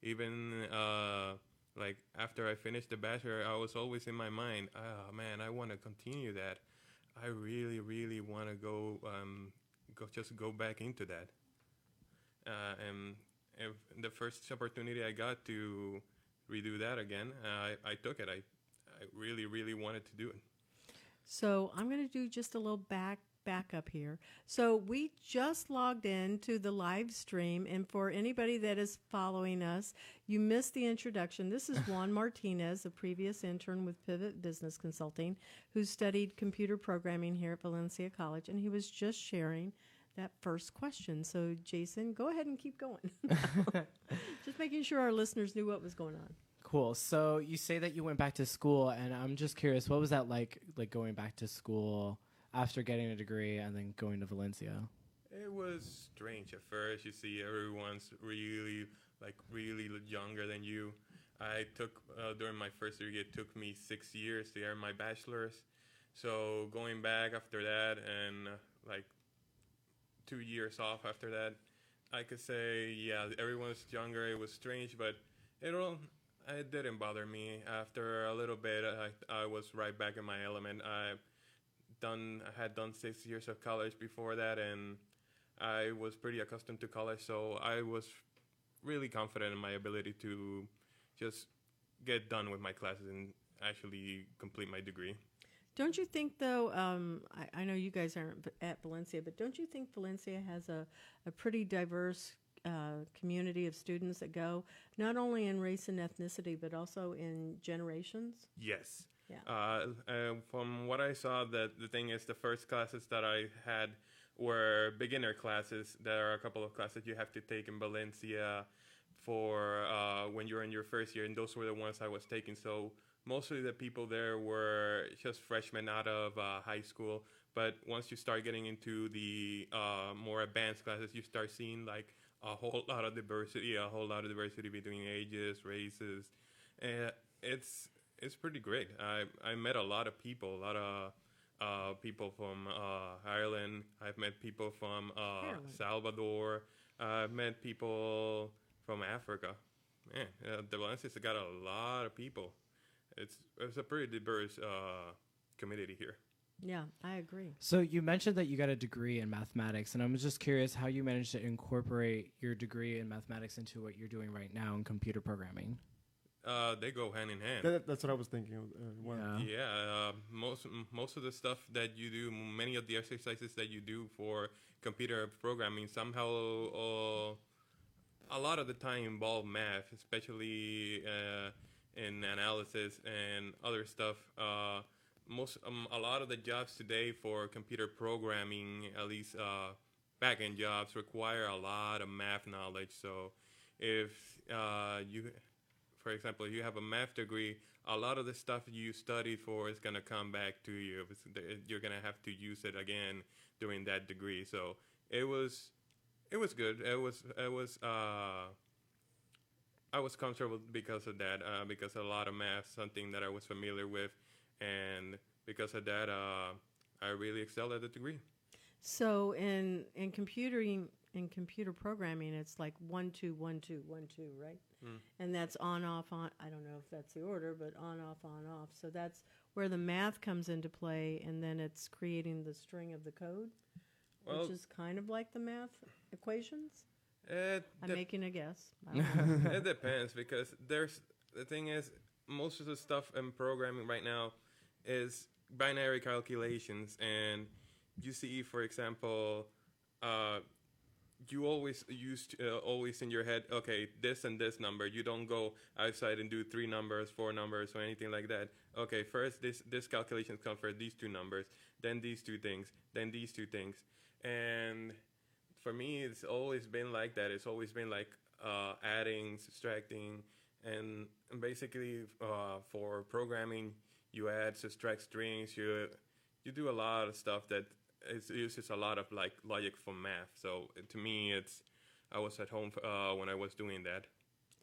Even like after I finished the bachelor, I was always in my mind, oh man, I want to continue that. I really, really want to go back into that. And if the first opportunity I got to redo that again, I took it. I really, really wanted to do it. So I'm going to do just a little back up here. So we just logged in to the live stream, and for anybody that is following us, you missed the introduction. This is Juan Martinez, a previous intern with Pivot Business Consulting, who studied computer programming here at Valencia College, and he was just sharing that first question. So Jason, go ahead and keep going. Just making sure our listeners knew what was going on. Cool. So you say that you went back to school, and I'm just curious, what was that like going back to school after getting a degree and then going to Valencia? It was strange at first. You see, everyone's really younger than you. I took during my first degree, it took me 6 years to earn my bachelor's. So going back after that, and like 2 years off after that, I could say, yeah, everyone's younger. It was strange, but it didn't bother me. After a little bit, I was right back in my element. I had done 6 years of college before that, and I was pretty accustomed to college, so I was really confident in my ability to just get done with my classes and actually complete my degree. Don't you think, though, I know you guys aren't at Valencia, but don't you think Valencia has a pretty diverse community of students that go, not only in race and ethnicity, but also in generations? Yes. Yeah. From what I saw, the thing is, the first classes that I had were beginner classes. There are a couple of classes you have to take in Valencia for when you're in your first year, and those were the ones I was taking. So mostly the people there were just freshmen out of high school. But once you start getting into the more advanced classes, you start seeing like a whole lot of diversity between ages, races. And it's pretty great. I met a lot of people, people from Ireland. I've met people from Salvador. I've met people from Africa. Man, the Valencia's got a lot of people. It's a pretty diverse community here. Yeah, I agree. So you mentioned that you got a degree in mathematics, and I'm just curious how you managed to incorporate your degree in mathematics into what you're doing right now in computer programming. They go hand in hand. That's what I was thinking. Most of the stuff that you do, many of the exercises that you do for computer programming, somehow a lot of the time involve math, especially in analysis and other stuff. A lot of the jobs today for computer programming, at least back-end jobs, require a lot of math knowledge. So if for example, if you have a math degree, a lot of the stuff you studied for is going to come back to you. You're going to have to use it again during that degree. So it was good. I was comfortable because of that, because a lot of math, something that I was familiar with, and because of that, I really excelled at the degree. So in computer programming, it's like 1 2 1 2 1 2, right? And that's on off on. I don't know if that's the order, but on off on off. So that's where the math comes into play, and then it's creating the string of the code, which is kind of like the math equations. I'm making a guess. I don't know. It depends, because the thing is, most of the stuff in programming right now is binary calculations, and you see, for example, you always always in your head, okay, this and this number. You don't go outside and do 3 numbers, 4 numbers, or anything like that. Okay, first this calculations come for these 2 numbers, then these 2 things, then these 2 things. And for me, it's always been like that. It's always been like adding, subtracting, and basically for programming, you add, subtract strings. You do a lot of stuff that it uses a lot of like logic from math. So to me, I was at home when I was doing that.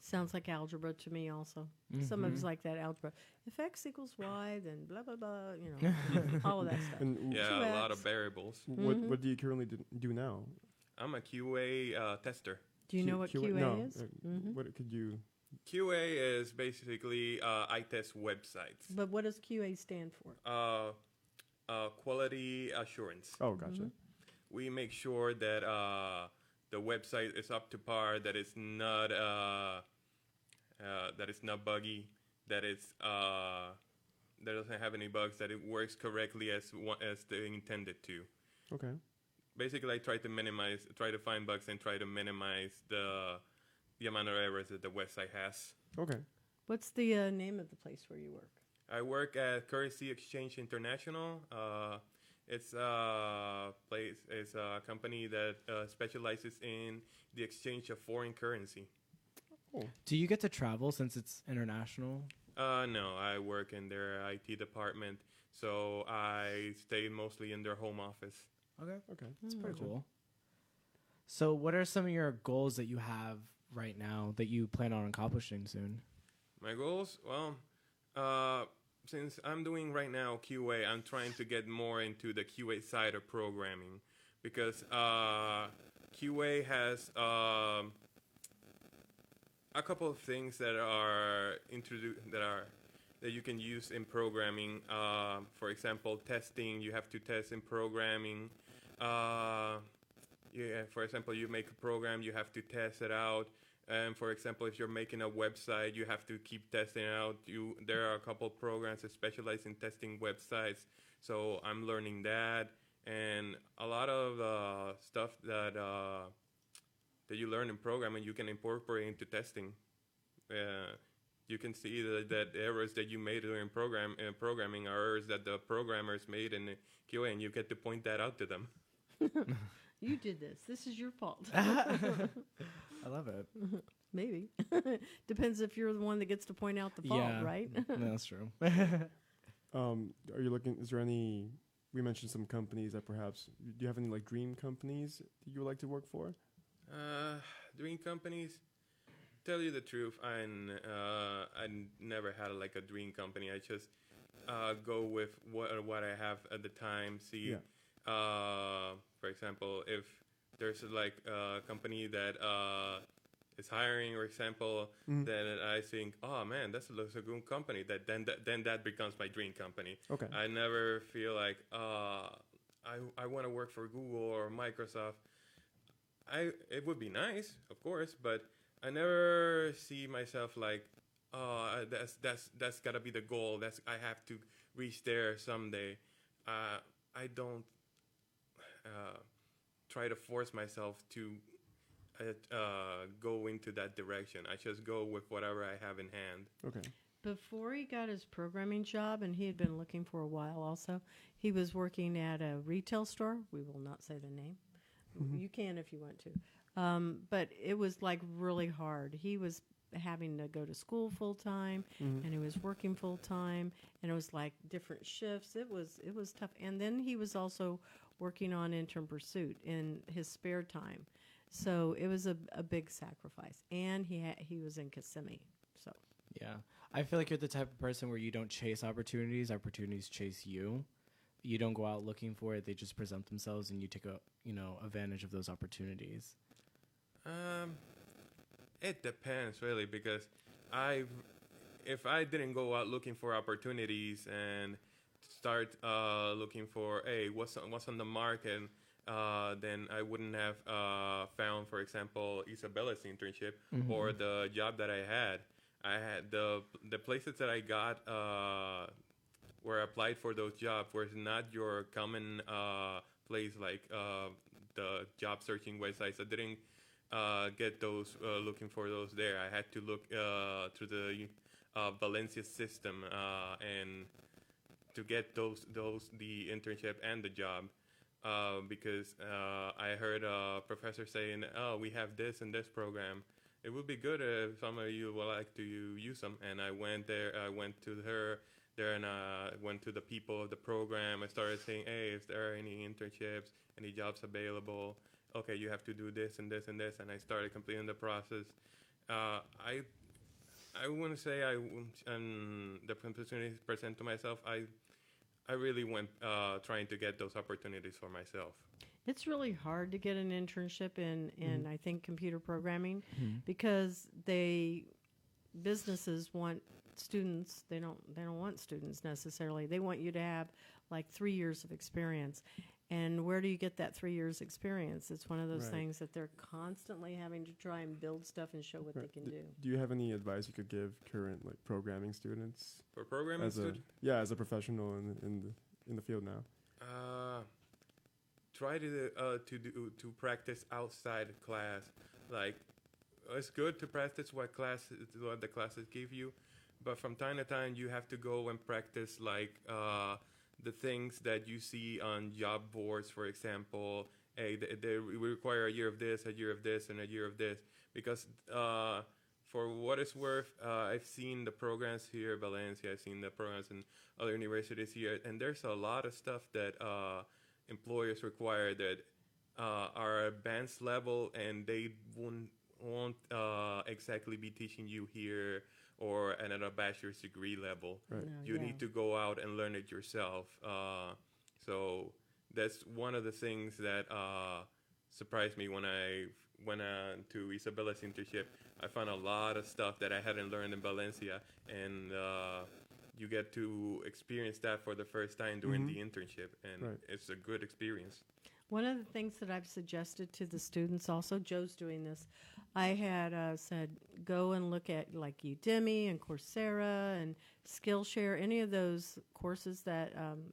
Sounds like algebra to me also. Some of it's like that algebra. If x equals y, then blah, blah, blah, all of that stuff. And yeah, a lot of variables. What do you currently do now? I'm a QA tester. Do you know what QA No. is? What could you? QA is basically I test websites. But what does QA stand for? Quality assurance. Oh, gotcha. We make sure that the website is up to par, that it's not buggy, that that doesn't have any bugs, that it works correctly as they intended to. Okay. Basically, I try to find bugs and try to minimize the amount of errors that the website has. Okay. What's the name of the place where you work? I work at Currency Exchange International. It's a company that specializes in the exchange of foreign currency. Cool. Do you get to travel since it's international? No, I work in their IT department, so I stay mostly in their home office. Okay. That's Gotcha. pretty cool. So what are some of your goals that you have right now that you plan on accomplishing soon? My goals? Well, since I'm doing right now QA, I'm trying to get more into the QA side of programming because QA has a couple of things that are that you can use in programming. For example, testing. You have to test in programming. For example, you make a program, you have to test it out. And for example, if you're making a website, you have to keep testing it out. There are a couple of programs that specialize in testing websites. So I'm learning that, and a lot of stuff that you learn in programming, you can incorporate into testing. You can see that errors that you made during programming are errors that the programmers made in QA, and you get to point that out to them. You did this. This is your fault. I love it. Maybe. Depends if you're the one that gets to point out the fault, right? No, that's true. Are you looking? Is there any? We mentioned some companies that perhaps. Do you have any like dream companies that you would like to work for? Dream companies. Tell you the truth, I never had like a dream company. I just go with what I have at the time. See, for example, if there's like a company that is hiring, for example, then I think, oh man, that looks a good company. Then that becomes my dream company. Okay. I never feel like I want to work for Google or Microsoft. It would be nice, of course, but I never see myself like, oh, that's gotta be the goal. I have to reach there someday. I don't try to force myself to go into that direction. I just go with whatever I have in hand. Okay. Before he got his programming job, and he had been looking for a while also, he was working at a retail store. We will not say the name. You can if you want to. But it was like really hard. He was having to go to school full time, and he was working full time, and it was like different shifts. It was tough. And then he was also working on Intern Pursuit in his spare time, so it was a big sacrifice. And he was in Kissimmee, so Yeah. I feel like you're the type of person where you don't chase opportunities chase you. You don't go out looking for it. They just present themselves and you take advantage of those opportunities. It depends really, because if I didn't go out looking for opportunities and start looking for what's on the market, then I wouldn't have found, for example, Isabella's internship or the job that I had. I had the places that I got where I applied for those jobs was not your common place like the job searching websites. I didn't get those looking for those there. I had to look through the Valencia system and to get the internship and the job because I heard a professor saying, "Oh, we have this and this program. It would be good if some of you would like to use them." And I went there. I went to her there, and I went to the people of the program. I started saying, "Hey, if there are any internships, any jobs available, okay, you have to do this and this and this." And I started completing the process. I wouldn't say the opportunities present to myself. I really went trying to get those opportunities for myself. It's really hard to get an internship in I think computer programming Mhm. because businesses want students. They don't want students necessarily. They want you to have like 3 years of experience. And where do you get that 3 years experience? It's one of those Right. things that they're constantly having to try and build stuff and show what they Right. can do. Do you have any advice you could give current like programming students For programming as a student, as a professional in the field now? try to practice outside class. Like it's good to practice what the classes give you, but from time to time you have to go and practice like the things that you see on job boards, for example. Hey, we require a year of this, a year of this, and a year of this because. For what it's worth, I've seen the programs here at Valencia. I've seen the programs in other universities here, and there's a lot of stuff that employers require that are advanced level, and they won't exactly be teaching you here or at a bachelor's degree level. Right. No, You yeah. need to go out and learn it yourself. So that's one of the things that surprised me when I went on to Isabella's internship. I found a lot of stuff that I hadn't learned in Valencia, and you get to experience that for the first time during the internship, and Right. it's a good experience. One of the things that I've suggested to the students, also Joe's doing this, I had said go and look at like Udemy and Coursera and Skillshare, any of those courses that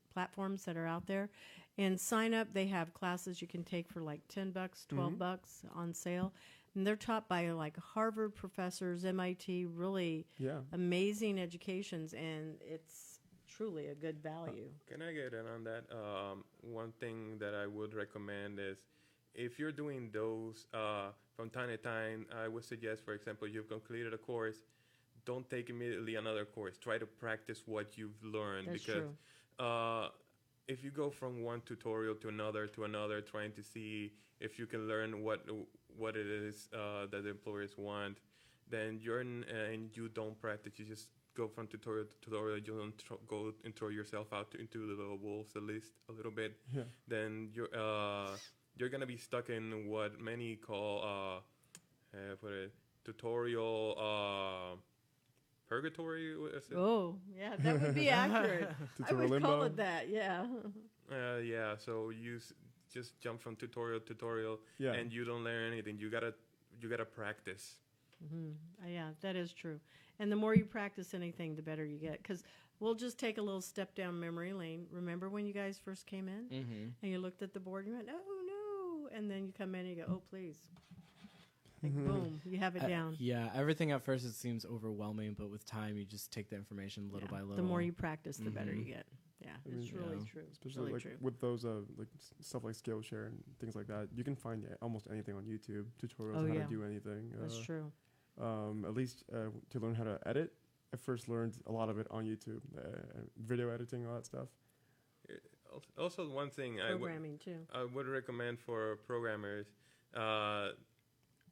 platforms that are out there, and sign up. They have classes you can take for like $10, $12 on sale, and they're taught by like Harvard professors, MIT, really Yeah. amazing educations, and it's truly a good value. Can I get in on that? One thing that I would recommend is if you're doing those from time to time, I would suggest, for example, you've completed a course, don't take immediately another course. Try to practice what you've learned That's because true. if you go from one tutorial to another, trying to see if you can learn what it is that the employers want, then and you don't practice. You just go from tutorial to tutorial. You don't go and throw yourself out into the wolves at least a little bit. Yeah. Then you're gonna be stuck in what many call tutorial purgatory. What is it? Oh, yeah, that would be accurate. I Tutorial would call limbo? it that, yeah. Yeah, so you just jump from tutorial to tutorial, Yeah. and you don't learn anything. You gotta practice. Yeah, that is true. And the more you practice anything, the better you get. Because we'll just take a little step down memory lane. Remember when you guys first came in? Mm-hmm. And you looked at the board and you went, oh, no. And then you come in and you go, oh, please. Like, boom, you have it down. Yeah, everything at first it seems overwhelming, but with time you just take the information little Yeah. by little. The more you practice, the better you Mhm. get. Yeah, I mean, it's really yeah. true. Especially really like true. with those like stuff like Skillshare and things like that, you can find almost anything on YouTube, tutorials on how yeah. to do anything. That's true. At least to learn how to edit, I first learned a lot of it on YouTube, video editing, all that stuff. Also, one thing Programming, too. I would recommend for programmers,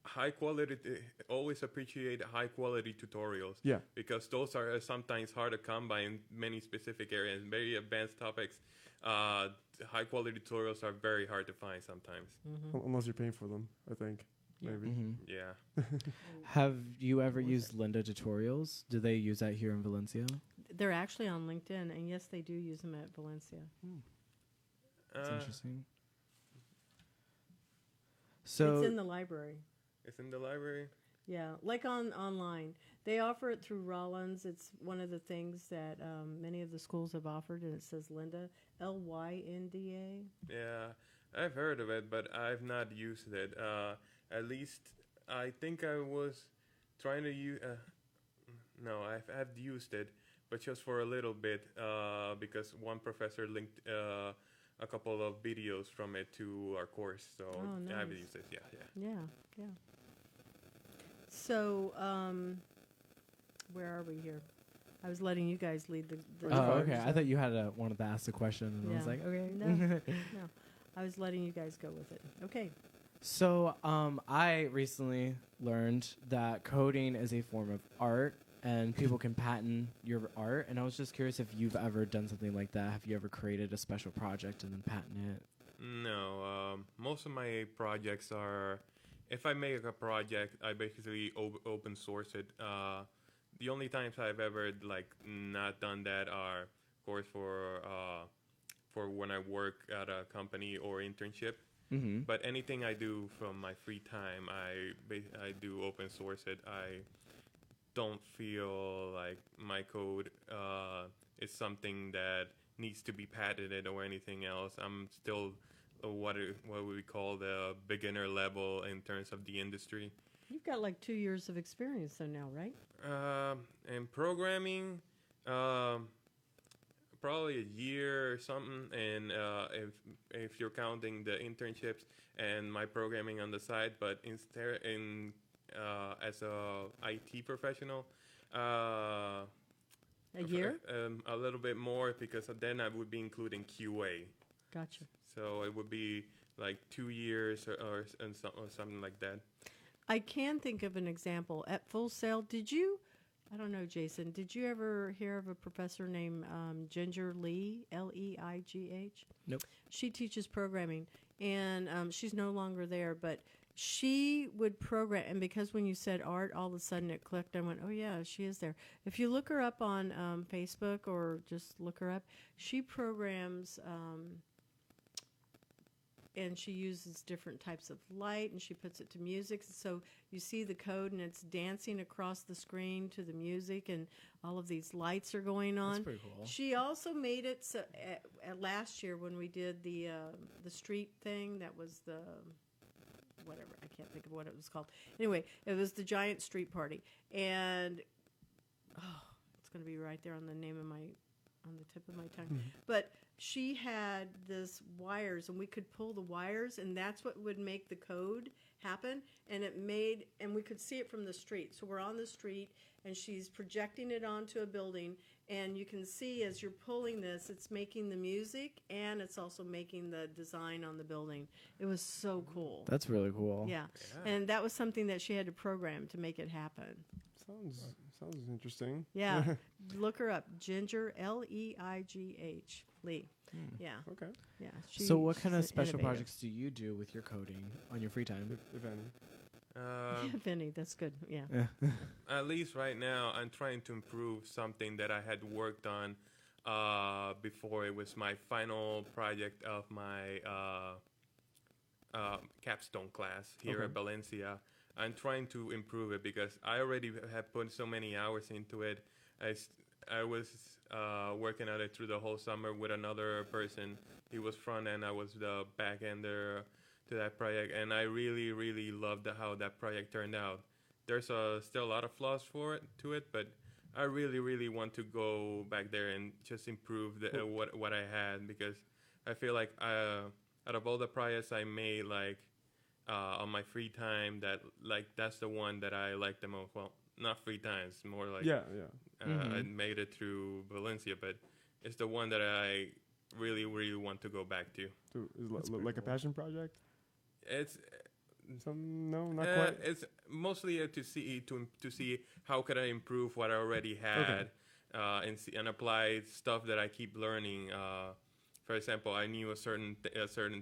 high quality. Always appreciate high quality tutorials. Yeah. Because those are sometimes hard to come by in many specific areas, very advanced topics. High quality tutorials are very hard to find sometimes. Unless you're paying for them, I think. Yeah. Maybe. Mm-hmm. Yeah. Have you ever used Linda tutorials? Do they use that here in Valencia? They're actually on LinkedIn, and yes, they do use them at Valencia. That's Uh, interesting. So It's in the library. It's in the library. Yeah, like online. They offer it through Rollins. It's one of the things that many of the schools have offered, and it says Linda, Lynda. Yeah, I've heard of it, but I've not used it. At least I think I was trying to use. No, I've used it, but just for a little bit because one professor linked a couple of videos from it to our course. So Oh, I've nice. used it. Yeah. Yeah. So, where are we here? I was letting you guys lead the Oh, charge, okay. I so- thought you had wanted to ask the question, and I was Yeah. like, okay. No, no. I was letting you guys go with it. Okay. So, I recently learned that coding is a form of art, and people can patent your art. And I was just curious if you've ever done something like that. Have you ever created a special project and then patented it? No, most of my projects are. If I make a project, I basically open source it. The only times I've ever like not done that are, of course, for when I work at a company or internship. Mm-hmm. But anything I do from my free time, I do open source it. I don't feel like my code is something that needs to be patented or anything else. I'm still what we call the beginner level in terms of the industry. You've got like 2 years of experience though now, right? In programming, probably a year or something. And if you're counting the internships and my programming on the side, but instead as a IT professional, A year? a little bit more because then I would be including QA. Gotcha. So it would be like 2 years or something like that. I can think of an example. At Full Sail, I don't know, Jason, did you ever hear of a professor named Ginger Lee, Leigh? Nope. She teaches programming, and she's no longer there, but she would program, and because when you said art, all of a sudden it clicked. I went, oh, yeah, she is there. If you look her up on Facebook or just look her up, she programs... and she uses different types of light, and she puts it to music. So you see the code, and it's dancing across the screen to the music, and all of these lights are going on. That's pretty cool. She also made it so at last year when we did the street thing. That was the whatever, I can't think of what it was called. Anyway, it was the giant street party, and it's going to be right there on the tip of my tongue. Mm-hmm. But she had this wires, and we could pull the wires, and that's what would make the code happen. And we could see it from the street. So we're on the street, and she's projecting it onto a building, and you can see as you're pulling this, it's making the music, and it's also making the design on the building. It was so cool. That's really cool. Yeah. And that was something that she had to program to make it happen. Sounds interesting. Yeah. Look her up. Ginger, Leigh. Lee. Yeah. Okay. Yeah. So what kind of she's an special innovator. projects do you do with your coding on your free time? If any. Yeah, Vinny, that's good. Yeah. At least right now, I'm trying to improve something that I had worked on before. It was my final project of my capstone class here Okay. at Valencia. I'm trying to improve it because I already have put so many hours into it. I was working on it through the whole summer with another person. He was front end, I was the back ender to that project, and I really, really loved how that project turned out. There's still a lot of flaws to it, but I really, really want to go back there and just improve what I had, because I feel like out of all the projects I made, like on my free time, that's the one that I like the most. Well, not free time, it's more like I made it through Valencia, but it's the one that I really, really want to go back to. So is it like a passion project? It's No, not quite. It's mostly to see how could I improve what I already had, and apply stuff that I keep learning. For example, I knew certain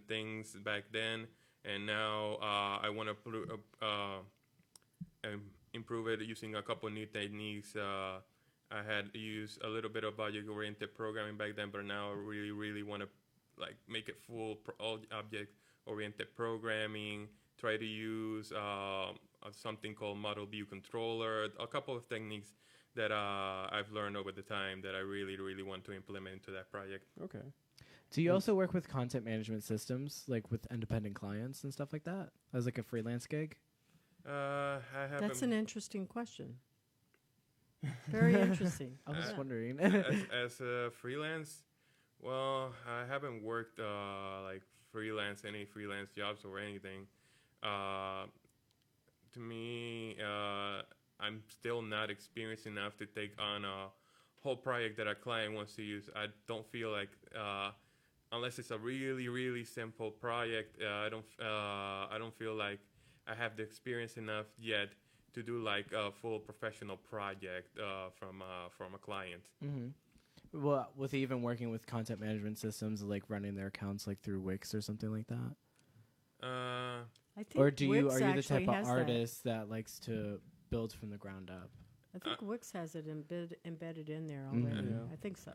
things back then, and now I want to improve it using a couple new techniques. I had used a little bit of object-oriented programming back then, but now I really, really want to make it full object-oriented programming. Try to use something called model view controller. A couple of techniques that I've learned over the time that I really, really want to implement into that project. Okay. Do you also work with content management systems, like with independent clients and stuff like that, as like a freelance gig? I haven't. That's an interesting question. Very interesting. I was just wondering. as a freelance, well, I haven't worked any freelance jobs or anything. To me, I'm still not experienced enough to take on a whole project that a client wants to use. I don't feel like, unless it's a really, really simple project, I don't feel like I have the experience enough yet to do like a full professional project from a client. Mm-hmm. Well, with even working with content management systems, like running their accounts like through Wix or something like that? I think Or are you Wix the type actually of has artist that likes to build from the ground up? I think Wix has it embedded in there already. Yeah. I think so.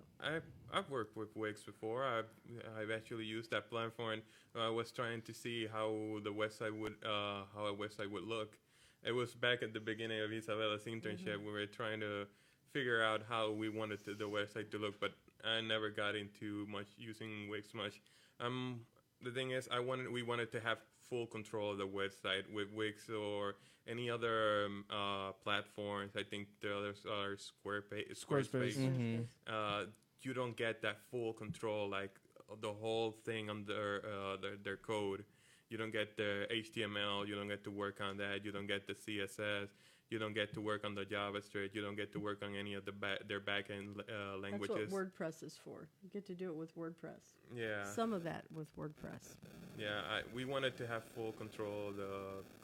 I've worked with Wix before. I've actually used that platform. And I was trying to see how the website would how a website would look. It was back at the beginning of Isabella's internship. We were trying to figure out how we wanted the website to look, but I never got into much using Wix much. The thing is, we wanted to have full control of the website with Wix or any other platforms. I think the others are Squarespace. You don't get that full control, like the whole thing under their code. You don't get the HTML. You don't get to work on that. You don't get the CSS. You don't get to work on the JavaScript. You don't get to work on any of their backend languages. That's what WordPress is for. You get to do it with WordPress. Yeah. Some of that with WordPress. Yeah, we wanted to have full control.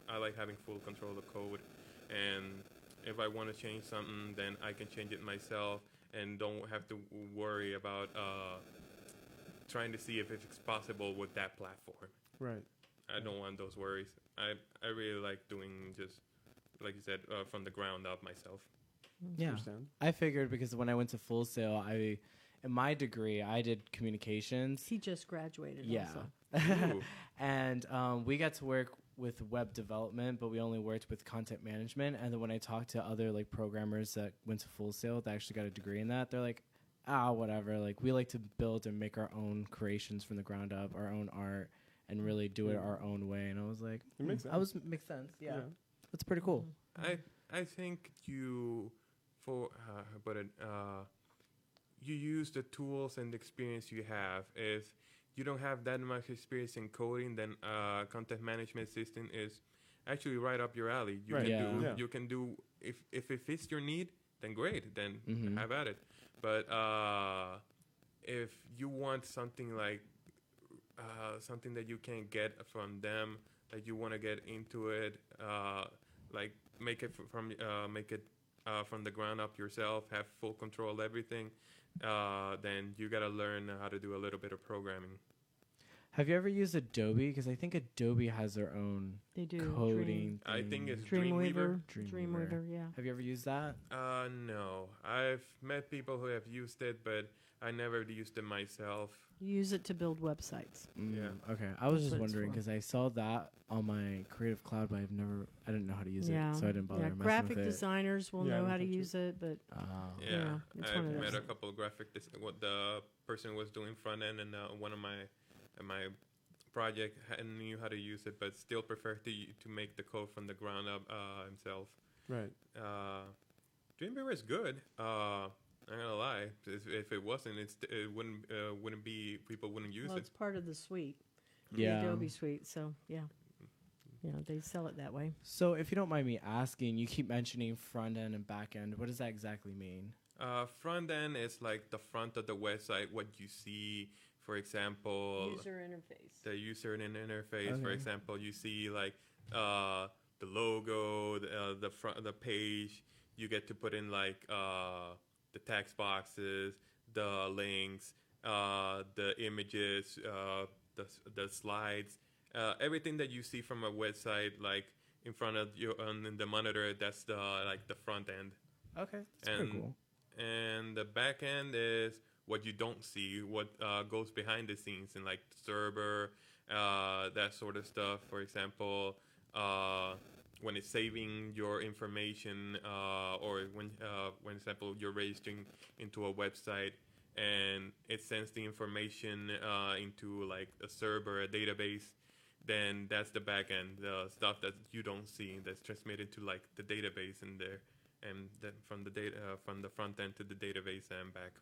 I like having full control of the code, and if I want to change something, then I can change it myself and don't have to worry about trying to see if it's possible with that platform. Right. I don't want those worries. I really like doing just, like you said, from the ground up myself. Yeah, Understand. I figured because when I went to Full Sail, in my degree, I did communications. He just graduated. Yeah. Also. And we got to work with web development, but we only worked with content management. And then when I talked to other like programmers that went to Full Sail that actually got a degree in that, they're like, whatever. Like we like to build and make our own creations from the ground up, our own art, and really do it our own way. And I was like, It makes sense. makes sense. Yeah. That's pretty cool. I think you use the tools and the experience you have. If you don't have that much experience in coding, then content management system is actually right up your alley. You can do if it fits your need, then great, then have at it. But if you want something like something that you can't get from them, like you want to get into it, like make it from the ground up yourself, have full control of everything, then you got to learn how to do a little bit of programming. Have you ever used Adobe? Because I think Adobe has their own coding. I think it's Dreamweaver. Dreamweaver, yeah. Have you ever used that? No. I've met people who have used it, but I never used it myself. You use it to build websites. Yeah. Okay. I was just what it's wondering for. because I saw that on my Creative Cloud, but I didn't know how to use it, so I didn't bother messing graphic with it. designers will know how to use it, but Yeah, it's I've one of met those. a couple of what the person was doing front end, and one of my project knew how to use it, but still prefer to make the code from the ground up himself. Right. Dreamweaver is good. I'm not gonna lie. If it wasn't, it wouldn't be. People wouldn't use Well, it. it's part of the suite, Yeah. the Adobe suite. So they sell it that way. So if you don't mind me asking, you keep mentioning front end and back end. What does that exactly mean? Front end is like the front of the website. What you see, for example, User interface. the user interface. For Okay. example, you see like the logo, the front, the page. You get to put in like the text boxes, the links, the images, the slides, everything that you see from a website, like in front of you on the monitor. That's the front end. Okay, that's pretty cool. And the back end is what you don't see, what goes behind the scenes, and like the server, that sort of stuff. For example, when it's saving your information, or when, for example, you're registering into a website and it sends the information into like a server, a database, then that's the back end, the stuff that you don't see that's transmitted to like the database in there, and then from the front end to the database and back.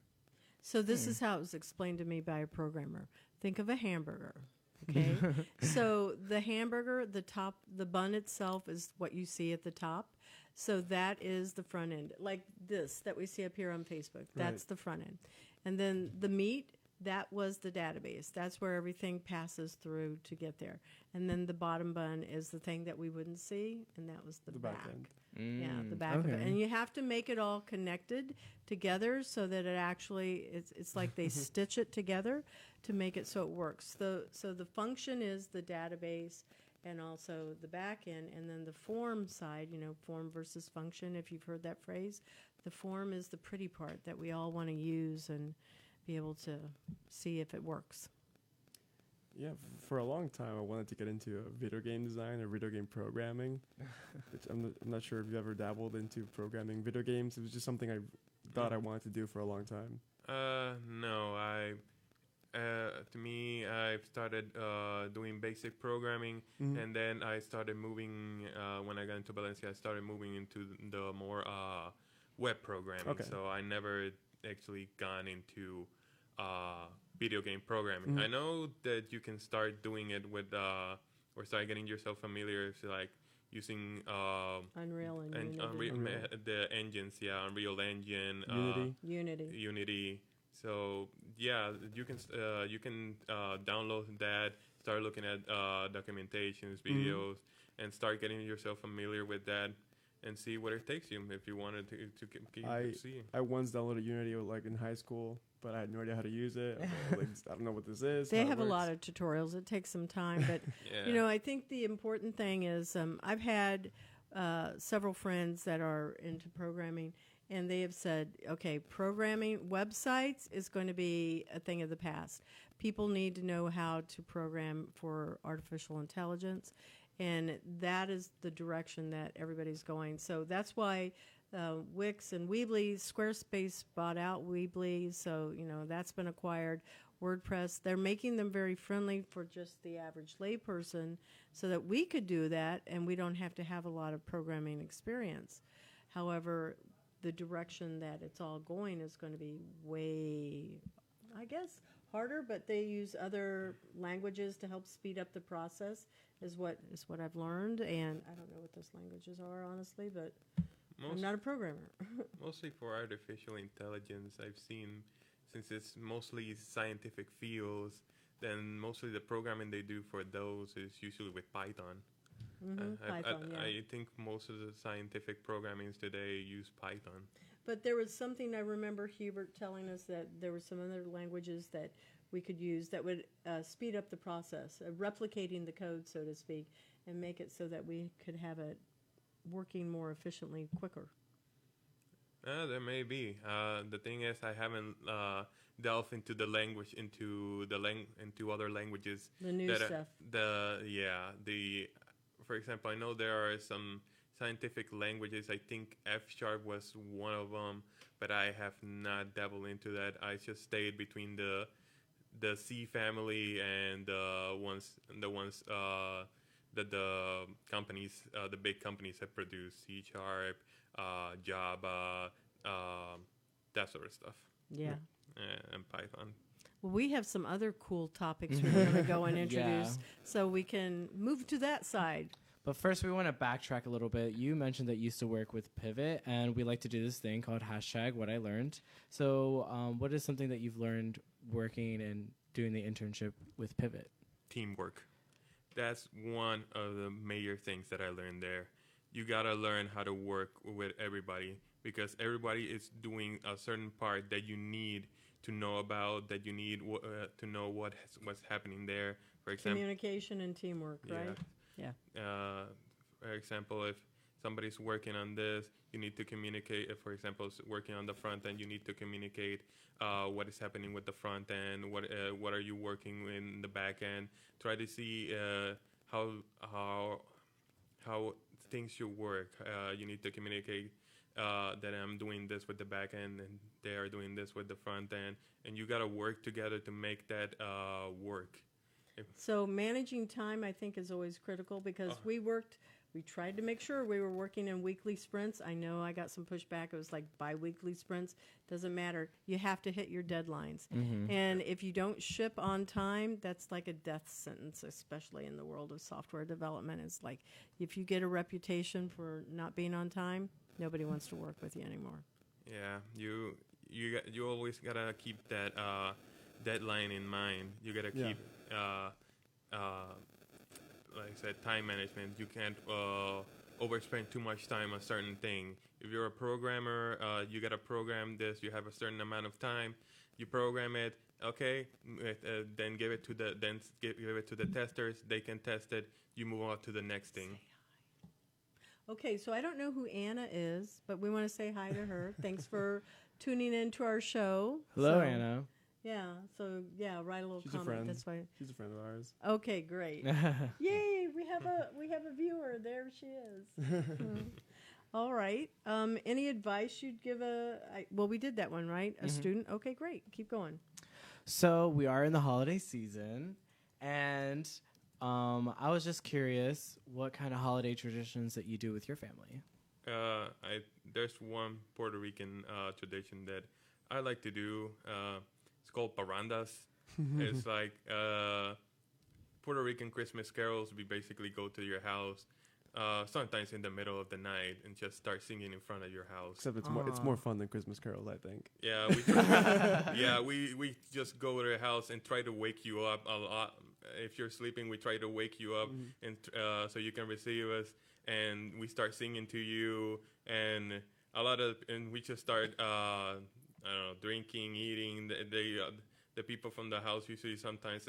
So this is how it was explained to me by a programmer. Think of a hamburger. Okay. So the hamburger, the bun itself is what you see at the top. So that is the front end. Like this that we see up here on Facebook. That's the front end. And then the meat, that was the database. That's where everything passes through to get there. And then the bottom bun is the thing that we wouldn't see, and that was the back. End. Yeah, the back of it. And you have to make it all connected together so that it actually, it's like they stitch it together to make it so it works. So the function is the database and also the back end. And then the form side, form versus function, if you've heard that phrase, the form is the pretty part that we all want to use and be able to see if it works. Yeah, for a long time, I wanted to get into video game design or video game programming. Which I'm not sure if you ever dabbled into programming video games. It was just something I thought I wanted to do for a long time. No, to me, I've started doing basic programming, and then I started moving, when I got into Valencia, I started moving into the more web programming. Okay. So I never actually gone into video game programming. I know that you can start doing it with, or start getting yourself familiar with like using Unreal and Unity. the engines, Unreal Engine, Unity. So yeah, you can download that, start looking at documentations, videos, and start getting yourself familiar with that. And see where it takes you if you wanted to keep seeing. I once downloaded Unity like in high school, but I had no idea how to use it. I don't know what this is. They have a lot of tutorials. It takes some time, but I think the important thing is I've had several friends that are into programming, and they have said, okay, programming websites is going to be a thing of the past. People need to know how to program for artificial intelligence. And that is the direction that everybody's going. So that's why Wix and Weebly, Squarespace bought out Weebly. So, that's been acquired. WordPress, they're making them very friendly for just the average layperson so that we could do that and we don't have to have a lot of programming experience. However, the direction that it's all going is going to be way, I guess, harder, but they use other languages to help speed up the process is what I've learned, and I don't know what those languages are, honestly, but I'm not a programmer. Mostly for artificial intelligence, I've seen, since it's mostly scientific fields, then mostly the programming they do for those is usually with Python. Python, I think most of the scientific programmings today use Python. But there was something I remember Hubert telling us that there were some other languages that we could use that would speed up the process, replicating the code, so to speak, and make it so that we could have it working more efficiently, quicker. There may be. The thing is, I haven't delved into the language, into other languages. The new stuff. For example, I know there are some scientific languages. I think F# was one of them, but I have not dabbled into that. I just stayed between the C family and the ones that the companies, the big companies have produced, C#, Java, that sort of stuff. Yeah. And Python. Well, we have some other cool topics we're going to go and introduce, so we can move to that side. But first, we want to backtrack a little bit. You mentioned that you used to work with Pivot, and we like to do this thing called #WhatILearned. So what is something that you've learned working and doing the internship with Pivot? Teamwork. That's one of the major things that I learned there. You got to learn how to work with everybody because everybody is doing a certain part that you need to know about, that you need to know what's happening there. For example, communication and teamwork, right? Yeah. For example, if somebody's working on this, you need to communicate. If, for example, working on the front end, you need to communicate what is happening with the front end. What are you working in the back end? Try to see how things should work. You need to communicate that I'm doing this with the back end and they are doing this with the front end, and you got to work together to make that work. So managing time, I think, is always critical because we tried to make sure we were working in weekly sprints. I know I got some pushback. It was like bi-weekly sprints. Doesn't matter. You have to hit your deadlines. Mm-hmm. And if you don't ship on time, that's like a death sentence, especially in the world of software development. It's like if you get a reputation for not being on time, nobody wants to work with you anymore. Yeah, you always got to keep that deadline in mind. You got to keep... like I said, time management. You can't overspend too much time on a certain thing. If you're a programmer, you gotta program this. You have a certain amount of time. You program it. Okay, then give it to the testers. They can test it. You move on to the next thing. Okay, so I don't know who Anna is, but we want to say hi to her. Thanks for tuning in to our show. Hello, So, Anna. Yeah, so write a little She's comment. a friend. That's why. She's a friend of ours. Okay, great. Yay, we have a viewer. There she is. All right. Any advice you'd give well, we did that one, right? A student? Okay, great. Keep going. So we are in the holiday season, and I was just curious what kind of holiday traditions that you do with your family. There's one Puerto Rican tradition that I like to do. It's called parandas. It's like Puerto Rican Christmas carols. We basically go to your house, sometimes in the middle of the night, and just start singing in front of your house. Except it's more fun than Christmas carols, I think. Yeah, we just go to the house and try to wake you up a lot. If you're sleeping, we try to wake you up, and so you can receive us, and we start singing to you, and we just start I don't know, drinking, eating. The people from the house usually sometimes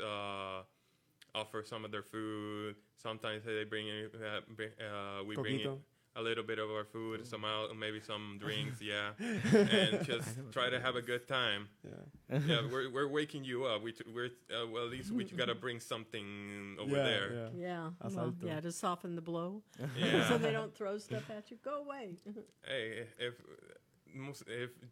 offer some of their food. Sometimes they bring in, we bring in a little bit of our food, maybe some drinks, and just try to have a good time. Yeah, we're waking you up. Well, at least we gotta bring something over there. Yeah, to soften the blow, Yeah. so they don't throw stuff at you. Go away. Hey, if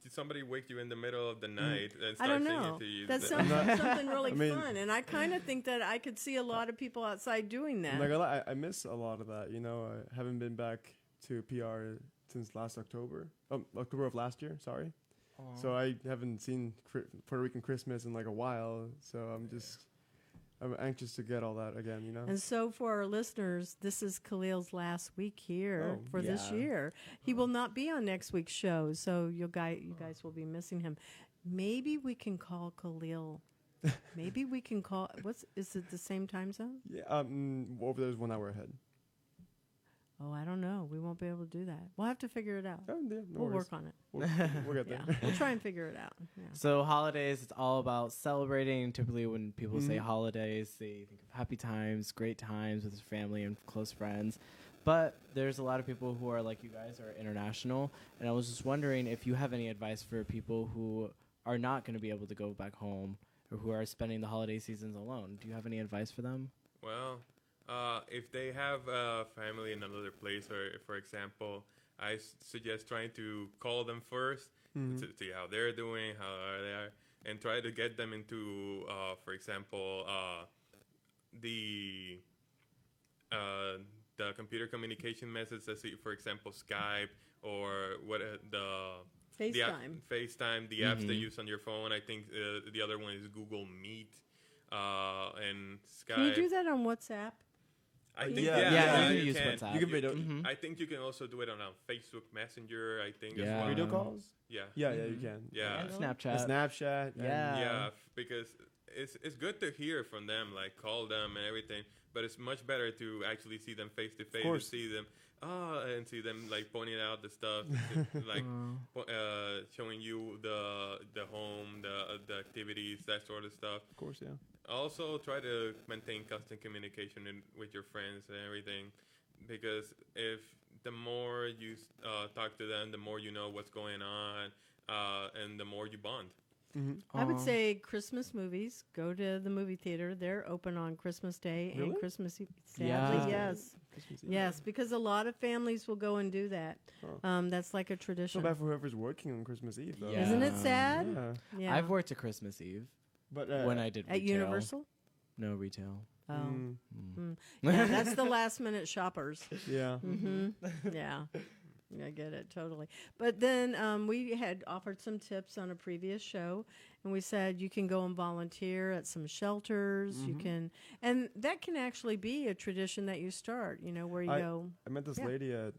somebody wakes you in the middle of the night and I starts don't singing know. to you, That sounds like something really fun, and I kind of think that I could see a lot of people outside doing that. Like I miss a lot of that. You know, I haven't been back to PR since last October. October of last year. Sorry. Aww. So I haven't seen Puerto Rican Christmas in like a while. So I'm anxious to get all that again, you know. And so for our listeners, this is Khalil's last week here for this year. He will not be on next week's show, so you guys will be missing him. Maybe we can call Khalil. Maybe we can call. Is it the same time zone? Yeah. Over there's 1 hour ahead. Oh, I don't know. We won't be able to do that. We'll have to figure it out. We'll work on it. We'll get there. We'll try and figure it out. Yeah. So holidays, it's all about celebrating. Typically when people say holidays, they think of happy times, great times with family and close friends. But there's a lot of people who are like you guys, are international. And I was just wondering if you have any advice for people who are not going to be able to go back home or who are spending the holiday seasons alone. Do you have any advice for them? Well, if they have family in another place, or for example, I suggest trying to call them first to see how they're doing, how they are, and try to get them into, for example, the computer communication methods. Let's see, for example, Skype or FaceTime, the apps they use on your phone. I think the other one is Google Meet and Skype. Can you do that on WhatsApp? I think you can use WhatsApp. You can video. I think you can also do it on Facebook Messenger. I think Yeah. as well. Video calls. Yeah. Yeah, you can. Yeah. And Snapchat. Snapchat. Yeah. Because it's good to hear from them, like call them and everything. But it's much better to actually see them face to face and see them. And see them like pointing out the stuff, like showing you the home, the activities, that sort of stuff. Of course, yeah. Also, try to maintain constant communication with your friends and everything, because if the more you talk to them, the more you know what's going on, and the more you bond. I would say Christmas movies. Go to the movie theater. They're open on Christmas Day and Christmas Eve. Sadly, yes. Yes, because a lot of families will go and do that. That's like a tradition. So bad for whoever's working on Christmas Eve, though. Yeah. Isn't it sad? Yeah. I've worked a Christmas Eve But when I did at retail. Universal. No retail. Oh, yeah, that's the last minute shoppers. Yeah. Yeah. I get it totally. But then we had offered some tips on a previous show, and we said you can go and volunteer at some shelters. You can, and that can actually be a tradition that you start. You know, where you go. I met this lady at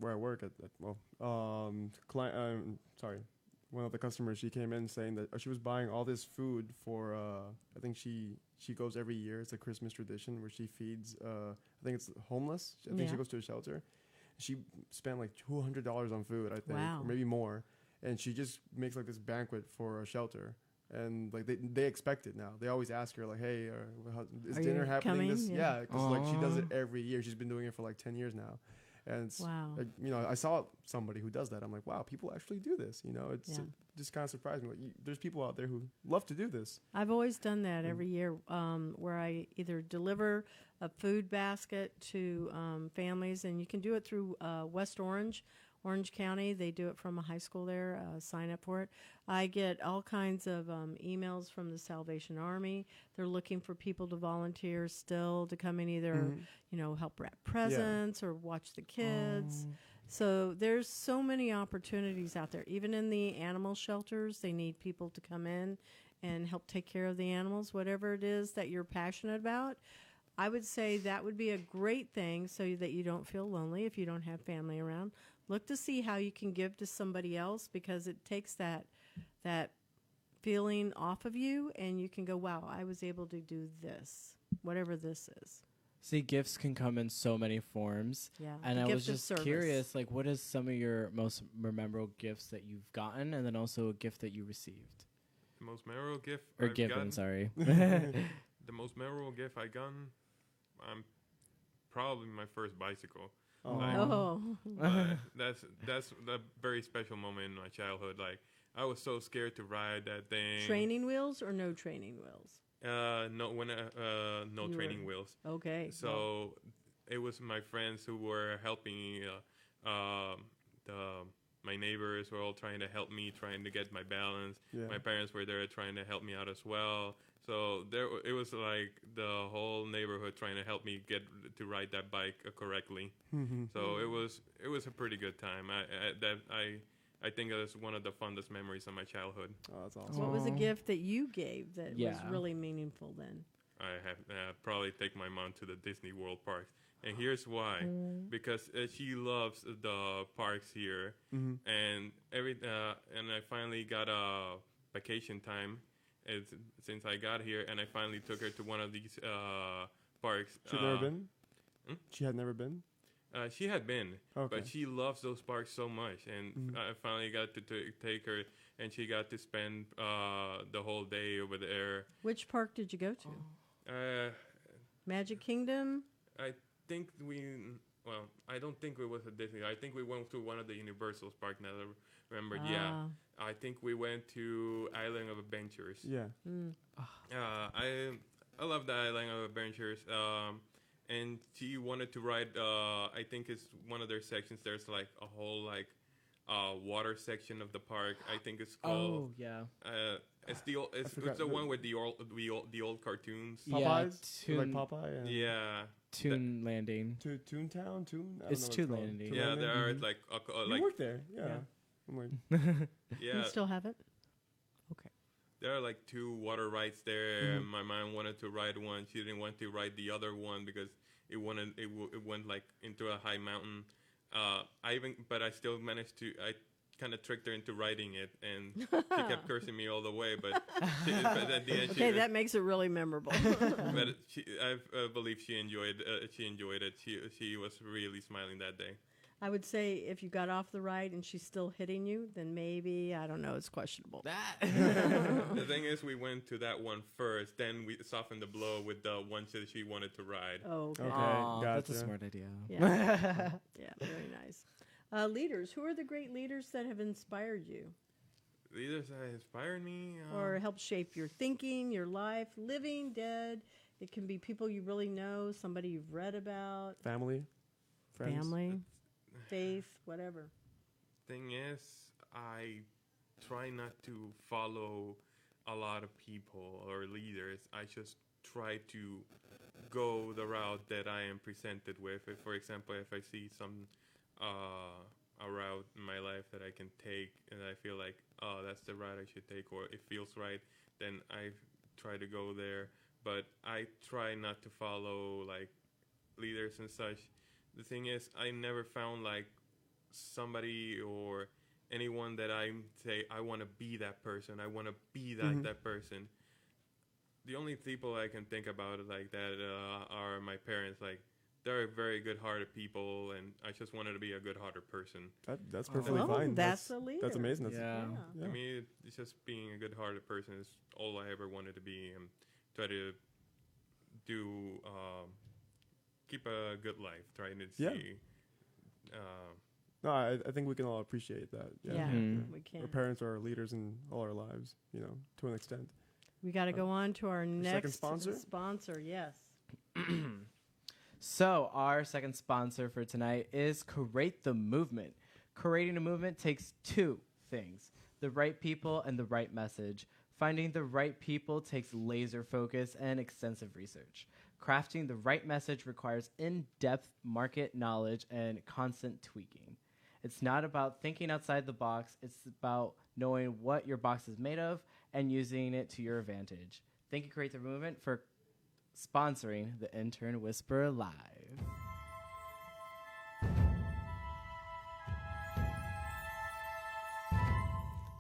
where I work one of the customers. She came in saying that she was buying all this food for. I think she goes every year. It's a Christmas tradition where she feeds. I think it's homeless. I think she goes to a shelter. She spent like $200 on food, I think, Wow. or maybe more. And she just makes like this banquet for a shelter. And like they expect it now. They always ask her like, "Hey, is Are dinner you happening coming?" this?" Yeah. Yeah, because like she does it Aw. every year. She's been doing it for like 10 years now, and it's Wow. like, you know, I saw somebody who does that. I'm like, wow, people actually do this. You know, it's Yeah. just kind of surprised me. Like, there's people out there who love to do this. I've always done that every year, where I either deliver a food basket to families, and you can do it through West Orange County. They do it from a high school there. Sign up for it. I get all kinds of emails from the Salvation Army. They're looking for people to volunteer still to come in, either help wrap presents or watch the kids. So there's so many opportunities out there. Even in the animal shelters, they need people to come in and help take care of the animals, whatever it is that you're passionate about. I would say that would be a great thing so that you don't feel lonely if you don't have family around. Look to see how you can give to somebody else, because it takes that feeling off of you, and you can go, wow, I was able to do this, whatever this is. See, gifts can come in so many forms. Yeah. And the I gift was of just service. curious, like, what is some of your most memorable gifts that you've gotten, and then also a gift that you received? The most memorable gift Or I've given, gotten, sorry. the most memorable gift I gotten, probably my first bicycle. Like, Oh. that's a very special moment in my childhood. Like, I was so scared to ride that thing. Training wheels or no training wheels? No You training were- wheels. Okay. So it was my friends who were helping me. My neighbors were all trying to help me, trying to get my balance. Yeah. My parents were there trying to help me out as well. So it was like the whole neighborhood trying to help me get to ride that bike correctly. So it was a pretty good time. I think it was one of the fondest memories of my childhood. Oh, that's awesome. What was a gift that you gave that was Yeah. really meaningful then? I have probably take my mom to the Disney World parks. And here's why. Because she loves the parks here. And and I finally got a vacation time since I got here, and I finally took her to one of these parks. She'd never been? Hmm? She had never been? She had been, Okay. but she loves those parks so much. And I finally got to take her, and she got to spend the whole day over there. Which park did you go to? Magic Kingdom? I think I don't think it was a Disney. I think we went to one of the Universal parks. Now I remember, yeah. I think we went to Island of Adventures. Yeah. I love the Island of Adventures. And she wanted to ride. I think it's one of their sections. There's like a whole water section of the park. I think it's called. Oh, yeah. It's the one with the old cartoons. Popeyes? Yeah, Like Popeye? And Yeah. Toon Landing. Toontown? Toon? I don't It's know what Toon called. Landing. Toon Yeah, Landing? there are like You worked there, yeah. Yeah. I'm like, yeah. You still have it? Okay. There are like 2 water rides there. My mom wanted to ride one. She didn't want to ride the other one because it went like into a high mountain. But I still managed to. I kind of tricked her into riding it, and she kept cursing me all the way. But at the end, Okay, that makes it really memorable. but I believe she enjoyed. She enjoyed it. She was really smiling that day. I would say if you got off the ride and she's still hitting you, then maybe, I don't know, it's questionable. The thing is, we went to that one first, then we softened the blow with the one that she wanted to ride. Oh, okay. Okay. Aw, that's a gotcha. smart idea. Yeah. Yeah, very nice. Leaders, who are the great leaders that have inspired you Leaders that inspired me. or helped shape your thinking, your life, living, dead? It can be people you really know, somebody you've read about, family? Friends? family, faith, whatever. Thing is, I try not to follow a lot of people or leaders. I just try to go the route that I am presented with. If, for example, if I see a route in my life that I can take and I feel like, oh, that's the route I should take, or it feels right, then I try to go there. But I try not to follow like leaders and such. The thing is, I never found like somebody or anyone that I say I want to be that person. I want to be that person. The only people I can think about like that are my parents. Like they're very good-hearted people, and I just wanted to be a good-hearted person. That's perfectly Oh, fine. that's a leader. That's amazing. That's Yeah. yeah. I mean, it's just being a good-hearted person is all I ever wanted to be, and try to do keep a good life. Trying to Yeah. see. No, I think we can all appreciate that. Yeah, Mhm. we can. Our parents are our leaders in all our lives, to an extent. We got to go on to our next sponsor? Sponsor, yes. So our second sponsor for tonight is Create the Movement. Creating a movement takes two things: the right people and the right message. Finding the right people takes laser focus and extensive research. Crafting the right message requires in-depth market knowledge and constant tweaking. It's not about thinking outside the box. It's about knowing what your box is made of and using it to your advantage. Thank you, Create the Movement, for sponsoring the Intern Whisperer Live.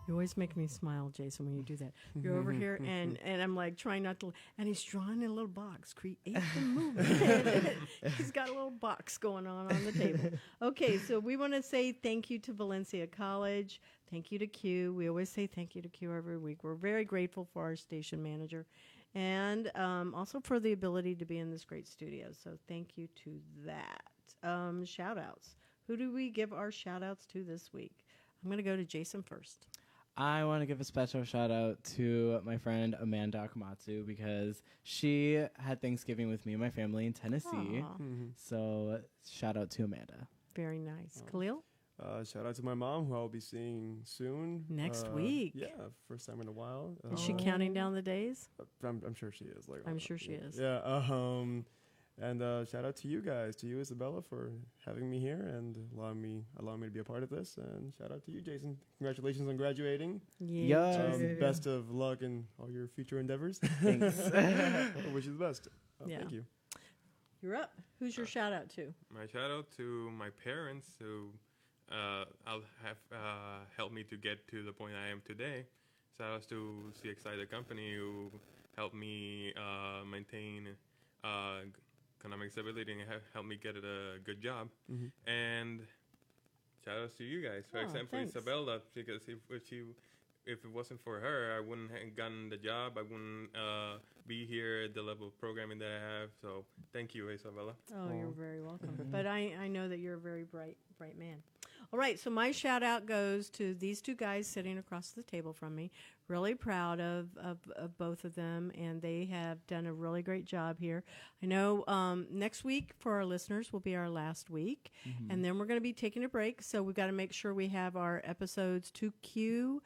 You always make me smile, Jason, when you do that. You're over here, and I'm like trying not to, and he's drawing in a little box. Create the movement. He's got a little box going on the table. Okay, so we want to say thank you to Valencia College. Thank you to Q. We always say thank you to Q every week. We're very grateful for our station manager, and also for the ability to be in this great studio. So thank you to that. Shout outs. Who do we give our shout outs to this week? I'm going to go to Jason first. I want to give a special shout out to my friend Amanda Akamatsu because she had Thanksgiving with me and my family in Tennessee. Aw, So shout out to Amanda. very nice. Khalil? Shout out to my mom, who I'll be seeing soon. Next week. Yeah, first time in a while. Is she counting down the days? I'm sure she is. I'm sure she is. Yeah. And shout out to you guys, to you, Isabella, for having me here and allowing me to be a part of this. And shout out to you, Jason. Congratulations on graduating. Yeah. Best of luck in all your future endeavors. Thanks. I wish you the best. Yeah. Thank you. You're up. Who's your shout out to? My shout out to my parents who I'll have helped me to get to the point I am today. Shout out to CXI, the company, who helped me maintain economic stability and helped me get a good job. And shout out to you guys. For example, thanks. Isabella, because if it wasn't for her, I wouldn't have gotten the job. I wouldn't be here at the level of programming that I have. So thank you, Isabella. Oh, you're very welcome. But I know that you're a very bright man. All right, so my shout out goes to these two guys sitting across the table from me. Really proud of both of them, and they have done a really great job here. I know next week for our listeners will be our last week, and then we're going to be taking a break. So we've got to make sure we have our episodes to queue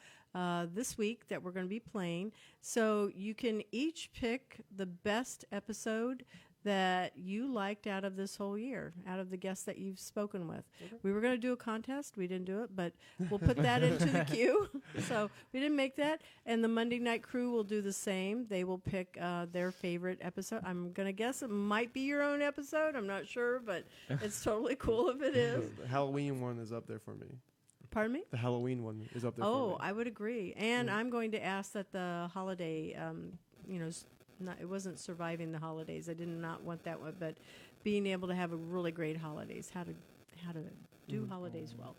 this week that we're going to be playing. So you can each pick the best episode that you liked out of this whole year, out of the guests that you've spoken with. Okay. We were going to do a contest. We didn't do it, but we'll put that into the queue. So we didn't make that. And the Monday Night Crew will do the same. They will pick their favorite episode. I'm going to guess it might be your own episode. I'm not sure, but it's totally cool if it is. The Halloween one is up there for me. Pardon me? The Halloween one is up there for me. Oh, I would agree. And I'm going to ask that the holiday, it wasn't surviving the holidays. I did not want that one, but being able to have a really great holidays, how to do holidays well.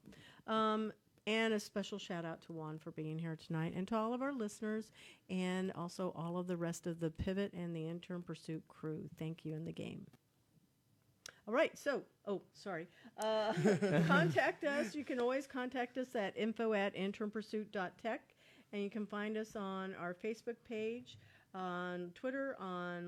And a special shout out to Juan for being here tonight, and to all of our listeners, and also all of the rest of the Pivot and the Intern Pursuit crew. Thank you in the game. All right, so, contact us. You can always contact us at info@internpursuit.tech, and you can find us on our Facebook page, on Twitter,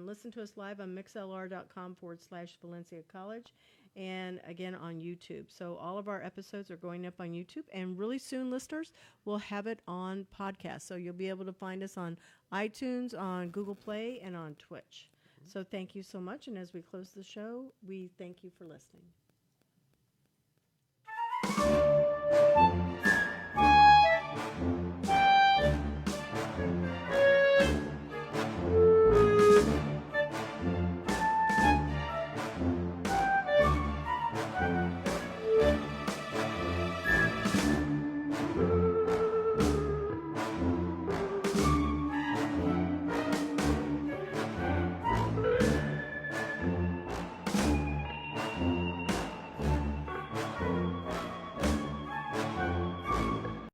listen to us live on mixlr.com/Valencia College, and again on YouTube. So all of our episodes are going up on YouTube, and really soon, listeners, we'll have it on podcast. So you'll be able to find us on iTunes, on Google Play, and on Twitch. So thank you so much, and as we close the show, we thank you for listening.